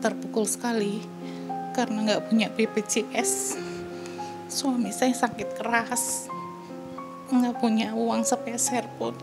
terpukul sekali karena nggak punya BPJS. Suami saya sakit keras, nggak punya uang sepeser pun.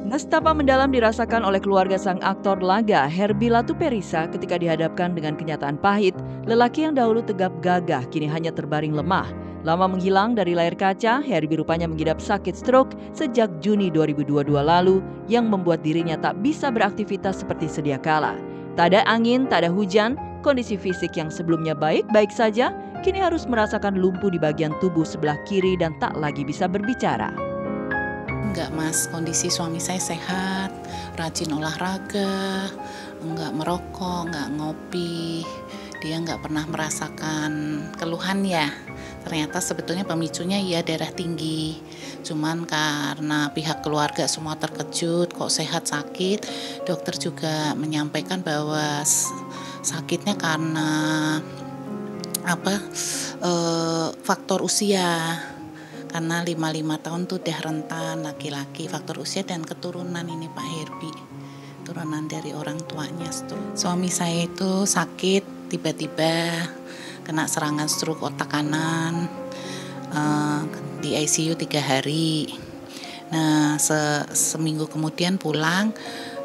Nestapa mendalam dirasakan oleh keluarga sang aktor laga Herbie Latuperisa ketika dihadapkan dengan kenyataan pahit, lelaki yang dahulu tegap gagah kini hanya terbaring lemah. Lama menghilang dari layar kaca, Herbie rupanya mengidap sakit stroke sejak Juni 2022 lalu yang membuat dirinya tak bisa beraktivitas seperti sedia kala. Tak ada angin, tak ada hujan, kondisi fisik yang sebelumnya baik-baik saja, kini harus merasakan lumpuh di bagian tubuh sebelah kiri dan tak lagi bisa berbicara. Enggak mas, kondisi suami saya sehat, rajin olahraga, enggak merokok, enggak ngopi. Dia enggak pernah merasakan keluhan ya. Ternyata sebetulnya pemicunya ya darah tinggi. Cuman karena pihak keluarga semua terkejut, kok sehat sakit. Dokter juga menyampaikan bahwa sakitnya karena faktor usia. Karena 55 tahun tuh udah rentan laki-laki, faktor usia dan keturunan ini Pak Herbie. Turunan dari orang tuanya stroke. Suami saya itu sakit tiba-tiba kena serangan stroke otak kanan, di ICU 3 hari. Nah seminggu kemudian pulang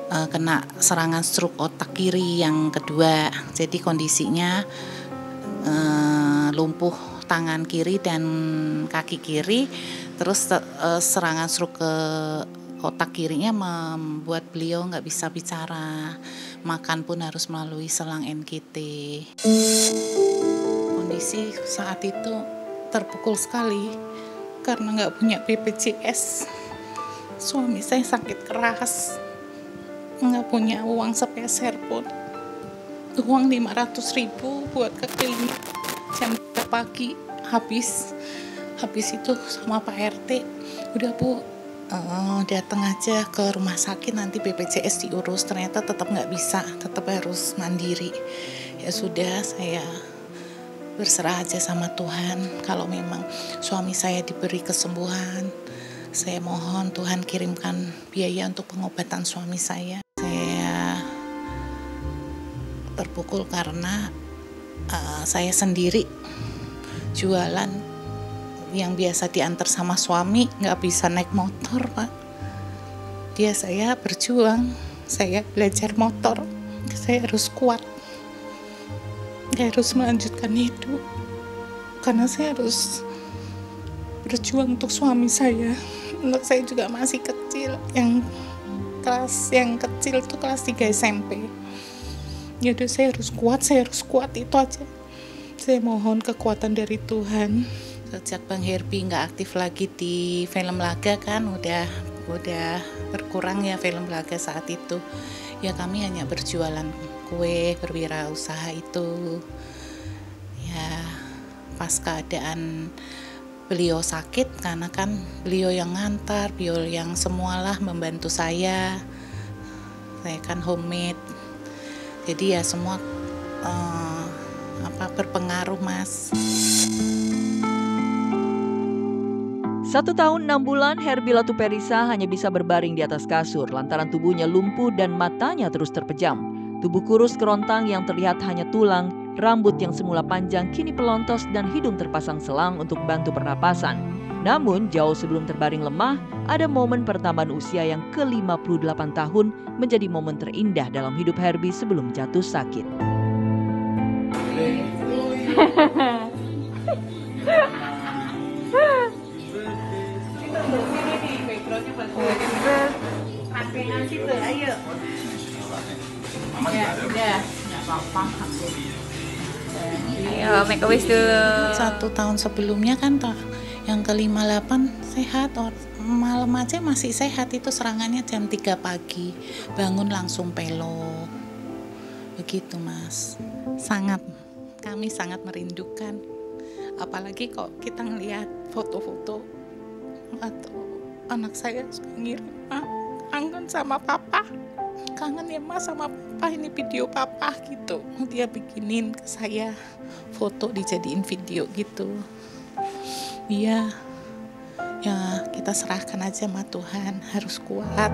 kena serangan stroke otak kiri yang kedua. Jadi kondisinya lumpuh tangan kiri dan kaki kiri, terus serangan stroke ke otak kirinya membuat beliau nggak bisa bicara, makan pun harus melalui selang NGT. Kondisi saat itu terpukul sekali karena nggak punya BPJS. Suami saya sakit keras, nggak punya uang sepeser pun. Uang 500.000 buat ke klinik jam 3 pagi habis itu sama Pak RT, udah Bu datang aja ke rumah sakit nanti BPJS diurus. Ternyata tetap nggak bisa, tetap harus mandiri. Ya sudah, saya berserah aja sama Tuhan. Kalau memang suami saya diberi kesembuhan, saya mohon Tuhan kirimkan biaya untuk pengobatan suami saya. Saya terpukul karena saya sendiri jualan yang biasa diantar sama suami, nggak bisa naik motor Pak. Saya berjuang, saya belajar motor, saya harus kuat, saya harus melanjutkan hidup karena saya harus berjuang untuk suami saya. Untuk saya juga masih kecil, yang kecil itu kelas 3 SMP. Jadi saya harus kuat itu aja. Saya mohon kekuatan dari Tuhan. Sejak Bang Herbie nggak aktif lagi di film laga kan, udah berkurang ya film laga saat itu. Ya kami hanya berjualan kue, berwirausaha itu. Ya pas keadaan beliau sakit, karena kan beliau yang ngantar, beliau yang semualah membantu saya. Saya kan homemade. Jadi ya semua berpengaruh Mas. 1 tahun 6 bulan, Herbie Latuperisa hanya bisa berbaring di atas kasur lantaran tubuhnya lumpuh dan matanya terus terpejam. Tubuh kurus kerontang yang terlihat hanya tulang, rambut yang semula panjang kini pelontos dan hidung terpasang selang untuk bantu pernapasan. Namun jauh sebelum terbaring lemah, ada momen pertambahan usia yang ke-58 tahun menjadi momen terindah dalam hidup Herbie sebelum jatuh sakit. Ayo, make a wish dulu. 1 tahun sebelumnya kan yang ke-58 sehat, malam aja masih sehat. Itu serangannya jam 3 pagi, bangun langsung pelok. Begitu Mas. Kami sangat merindukan. Apalagi kok kita ngelihat foto-foto atau anak saya suka ngirim, kangen sama papa, kangen ya Mas sama papa, ini video papa gitu. Dia bikinin ke saya foto, dijadiin video gitu. Iya, ya kita serahkan aja sama Tuhan, harus kuat.